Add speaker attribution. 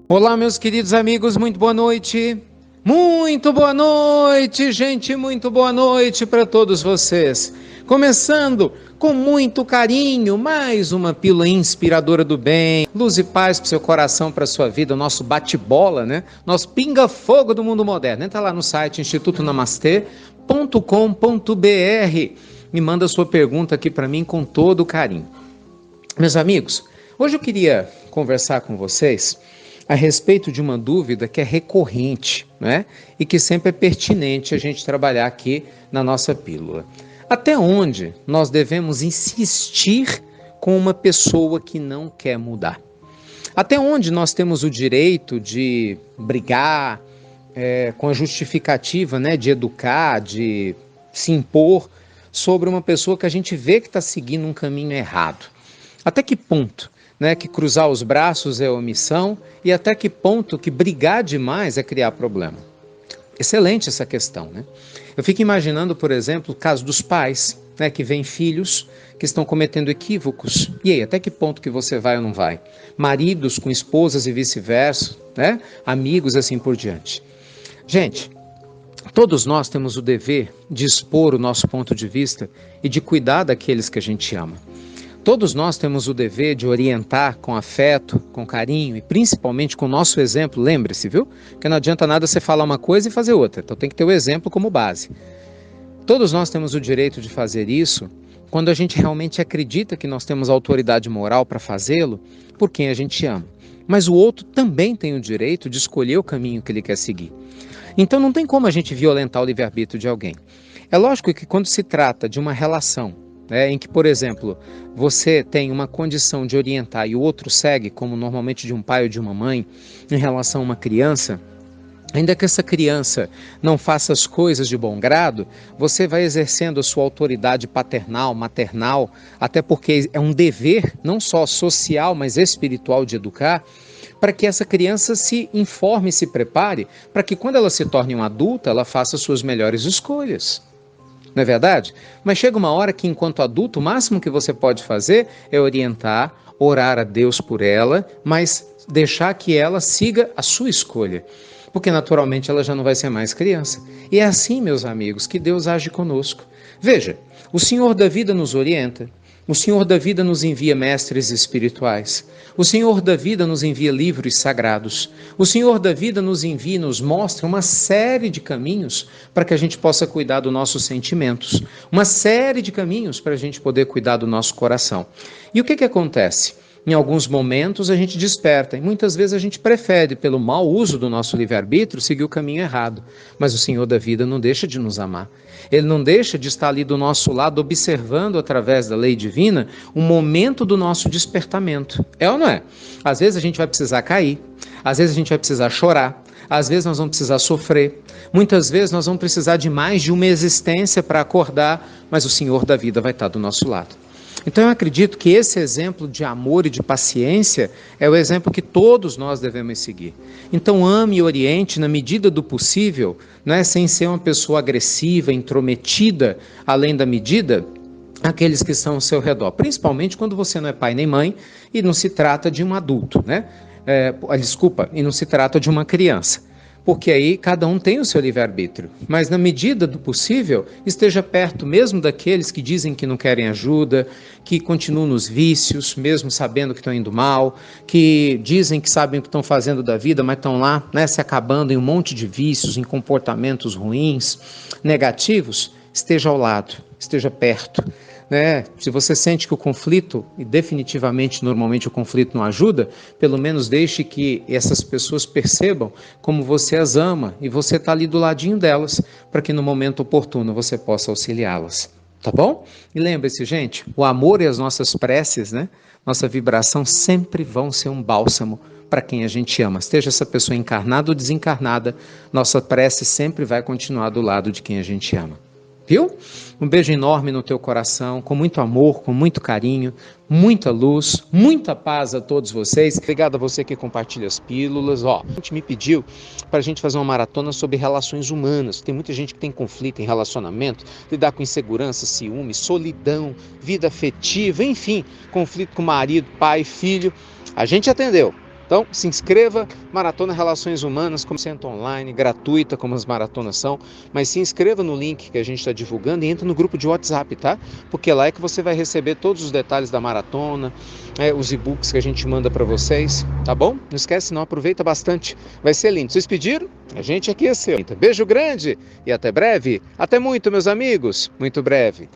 Speaker 1: Olá, meus queridos amigos, muito boa noite. Muito boa noite, gente, muito boa noite para todos vocês. Começando com muito carinho, mais uma pílula inspiradora do bem, luz e paz para o seu coração, para a sua vida, o nosso bate-bola, né? Nosso pinga-fogo do mundo moderno. Entra lá no site institutonamastê.com.br e manda sua pergunta aqui para mim com todo carinho. Meus amigos, hoje eu queria conversar com vocês a respeito de uma dúvida que é recorrente, né? E que sempre é pertinente a gente trabalhar aqui na nossa pílula. Até onde nós devemos insistir com uma pessoa que não quer mudar? Até onde nós temos o direito de brigar com a justificativa, né, de educar, de se impor sobre uma pessoa que a gente vê que está seguindo um caminho errado? Até que ponto, né, que cruzar os braços é omissão e até que ponto que brigar demais é criar problema? Excelente essa questão, né? Eu fico imaginando, por exemplo, o caso dos pais, né, que veem filhos que estão cometendo equívocos. E aí, até que ponto que você vai ou não vai? Maridos com esposas e vice-versa, né? Amigos assim por diante. Gente, todos nós temos o dever de expor o nosso ponto de vista e de cuidar daqueles que a gente ama. Todos nós temos o dever de orientar com afeto, com carinho e principalmente com o nosso exemplo. Lembre-se, viu? Que não adianta nada você falar uma coisa e fazer outra. Então tem que ter o exemplo como base. Todos nós temos o direito de fazer isso quando a gente realmente acredita que nós temos autoridade moral para fazê-lo por quem a gente ama. Mas o outro também tem o direito de escolher o caminho que ele quer seguir. Então não tem como a gente violentar o livre-arbítrio de alguém. É lógico que quando se trata de uma relação em que, por exemplo, você tem uma condição de orientar e o outro segue, como normalmente de um pai ou de uma mãe, em relação a uma criança, ainda que essa criança não faça as coisas de bom grado, você vai exercendo a sua autoridade paternal, maternal, até porque é um dever, não só social, mas espiritual de educar, para que essa criança se informe e se prepare, para que quando ela se torne uma adulta, ela faça suas melhores escolhas. Não é verdade? Mas chega uma hora que, enquanto adulto, o máximo que você pode fazer é orientar, orar a Deus por ela, mas deixar que ela siga a sua escolha. Porque, naturalmente, ela já não vai ser mais criança. E é assim, meus amigos, que Deus age conosco. Veja, o Senhor da vida nos orienta. O Senhor da vida nos envia mestres espirituais. O Senhor da vida nos envia livros sagrados. O Senhor da vida nos envia e nos mostra uma série de caminhos para que a gente possa cuidar dos nossos sentimentos. Uma série de caminhos para a gente poder cuidar do nosso coração. E o que acontece? Em alguns momentos a gente desperta e muitas vezes a gente prefere, pelo mau uso do nosso livre-arbítrio, seguir o caminho errado. Mas o Senhor da vida não deixa de nos amar. Ele não deixa de estar ali do nosso lado, observando através da lei divina o momento do nosso despertamento. É ou não é? Às vezes a gente vai precisar cair, às vezes a gente vai precisar chorar, às vezes nós vamos precisar sofrer, muitas vezes nós vamos precisar de mais de uma existência para acordar, mas o Senhor da vida vai estar do nosso lado. Então eu acredito que esse exemplo de amor e de paciência é o exemplo que todos nós devemos seguir. Então ame e oriente na medida do possível, né, sem ser uma pessoa agressiva, intrometida, além da medida, aqueles que estão ao seu redor. Principalmente quando você não é pai nem mãe e não se trata de um adulto, né? E não se trata de uma criança. Porque aí cada um tem o seu livre-arbítrio, mas na medida do possível, esteja perto mesmo daqueles que dizem que não querem ajuda, que continuam nos vícios, mesmo sabendo que estão indo mal, que dizem que sabem o que estão fazendo da vida, mas estão lá, né, se acabando em um monte de vícios, em comportamentos ruins, negativos. Esteja ao lado, esteja perto. Né? Se você sente que o conflito, e definitivamente, normalmente o conflito não ajuda, pelo menos deixe que essas pessoas percebam como você as ama e você está ali do ladinho delas, para que no momento oportuno você possa auxiliá-las. Tá bom? E lembre-se, gente, o amor e as nossas preces, né? Nossa vibração sempre vão ser um bálsamo para quem a gente ama. Esteja essa pessoa encarnada ou desencarnada, nossa prece sempre vai continuar do lado de quem a gente ama. Viu? Um beijo enorme no teu coração, com muito amor, com muito carinho, muita luz, muita paz a todos vocês. Obrigado a você que compartilha as pílulas. A gente me pediu para a gente fazer uma maratona sobre relações humanas. Tem muita gente que tem conflito em relacionamento, lidar com insegurança, ciúme, solidão, vida afetiva, enfim, conflito com marido, pai, filho. A gente atendeu. Então, se inscreva, Maratona Relações Humanas, como centro online, gratuita, como as maratonas são, mas se inscreva no link que a gente está divulgando e entra no grupo de WhatsApp, tá? Porque lá é que você vai receber todos os detalhes da maratona, os e-books que a gente manda para vocês, tá bom? Não esquece não, aproveita bastante, vai ser lindo. Vocês pediram? A gente aqui é seu. Beijo grande e até breve. Até muito, meus amigos, muito breve.